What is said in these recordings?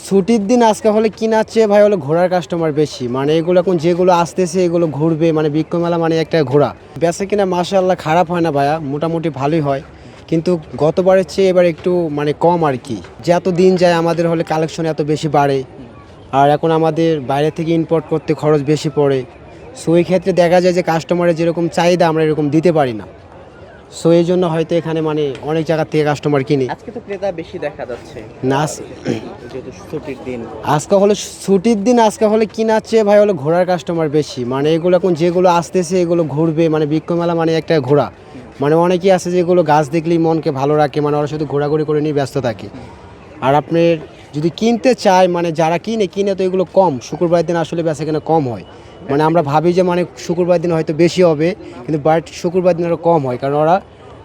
ছুটির দিন আজকে হলে কেনার চেয়ে ভাই হলো ঘোরার কাস্টমার বেশি। মানে এগুলো এখন যেগুলো আসতেছে এগুলো ঘুরবে, মানে বৃক্ষ মেলা মানে একটা ঘোরা। বেচা কিনা মাশাআল্লাহ খারাপ হয় না ভাইয়া, মোটামুটি ভালোই হয়, কিন্তু গতবারের চেয়ে এবার একটু মানে কম আর কি। যত দিন যায় আমাদের হলে কালেকশন এত বেশি বাড়ে, আর এখন আমাদের বাইরে থেকে ইম্পোর্ট করতে খরচ বেশি পড়ে। সো এই ক্ষেত্রে দেখা যায় যে কাস্টমারের যেরকম চাহিদা আমরা এরকম দিতে পারি না। সো এই জন্য হয়তো এখানে মানে অনেক জায়গা থেকে কাস্টমার কিনি। আজকে তো ক্রেতা বেশি দেখা যাচ্ছে না, যেহেতু ছুটির দিন। আজকে হলো ছুটির দিন, আজকে হলে কেনার চেয়ে ভাই হলো ঘোরার কাস্টমার বেশি। মানে এগুলো এখন যেগুলো আসতেছে এগুলো ঘুরবে, মানে বৃক্ষ মেলা মানে একটা ঘোরা। মানে অনেকেই আছে যেগুলো গাছ দেখলেই মনকে ভালো রাখে, মানে ওরা শুধু ঘোরাঘুরি করে নিয়ে ব্যস্ত থাকে। আর আপনি যদি কিনতে চায়, মানে যারা কিনে তো এগুলো কম, শুক্রবার দিন আসলে বেচা কেনা কম হয়। মানে আমরা ভাবি যে মানে শুক্রবার দিন হয়তো বেশি হবে, কিন্তু বাট শুক্রবার দিন আরও কম হয়, কারণ ওরা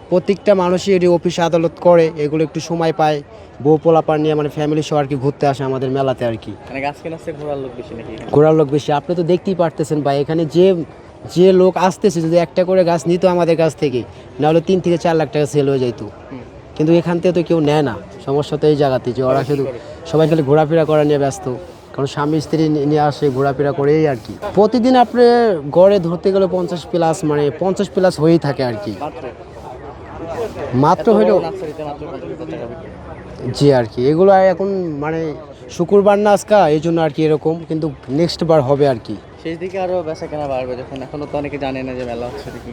প্রত্যেকটা মানুষই এটি অফিস আদালত করে, এগুলো একটু সময় পায়, বউ পোলাপান নিয়ে মানে ফ্যামিলি সহ আর কি ঘুরতে আসে আমাদের মেলাতে আর কি। মানে গাছ কেনার চেয়ে ঘোরার লোক বেশি নাকি? ঘোরার লোক বেশি। আপনি তো দেখতেই পারতেছেন ভাই, এখানে যে যে লোক আসতেছে, যদি একটা করে গাছ নিত আমাদের কাছ থেকে, নাহলে 3 থেকে 4 লাখ টাকা সেল হয়ে যেত। কিন্তু এখান থেকে তো কেউ নেয় না। সমস্যা তো এই জায়গাতে যে ওরা শুধু সবাই খালি ঘোরাফেরা করা নিয়ে ব্যস্ত, কারণ স্বামী স্ত্রী নিয়ে আসে, ঘোরাফেরা করেই আর কি। প্রতিদিন আপনি গড়ে ধরতে গেলে 50 প্লাস, মানে 50 প্লাস হয়েই থাকে আর কি। মাত্র হইলেও জি আর কি। এগুলো এখন মানে শুক্রবার না আজকা, এই জন্য আর কি এরকম, কিন্তু নেক্সট বার হবে আর কি। শেষ দিকে আরো বেচা কেনা বাড়বে যখন, এখনো তো অনেকে জানে না যে মেলা হচ্ছে নাকি।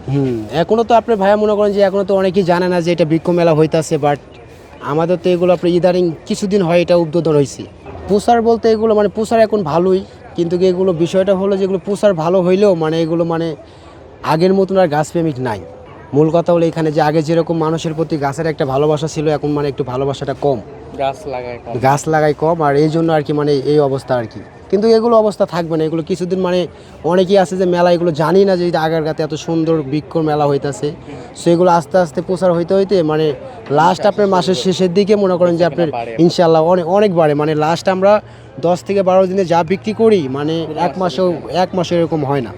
এখনো তো আপনি ভাইয়া মনে করেন যে এখনো তো অনেকেই জানে না যে এটা বৃক্ষ মেলা হইতাছে, বাট আমাদের তো এগুলো আপনি ইদারিং কিছুদিন হয় এটা উদ্বোধন হয়েছে। প্রচার বলতে এগুলো মানে প্রচার এখন ভালোই, কিন্তু এগুলো বিষয়টা হলো যেগুলো প্রচার ভালো হইলেও মানে এগুলো মানে আগের মতন আর গাছপ্রেমিক নাই। মূল কথা হলো এখানে যে আগে যেরকম মানুষের প্রতি গাছের একটা ভালোবাসা ছিল, এখন মানে একটু ভালোবাসাটা কম, গাছ লাগাই কম, আর এই জন্য আর কি মানে এই অবস্থা আর কি। কিন্তু এগুলো অবস্থা থাকবে না, এগুলো কিছুদিন মানে অনেকেই আছে যে মেলা এগুলো জানি না যে আগারগাতে এত সুন্দর বৃক্ষর মেলা হইতাছে। সেগুলো আস্তে আস্তে প্রচার হইতে হইতে মানে লাস্ট আপনার মাসের শেষের দিকে মনে করেন যে আপনার ইনশাল্লাহ অনেক বাড়ে। মানে লাস্ট আমরা 10 থেকে 12 দিনে যা বিক্রি করি, মানে এক মাসেও এরকম হয় না।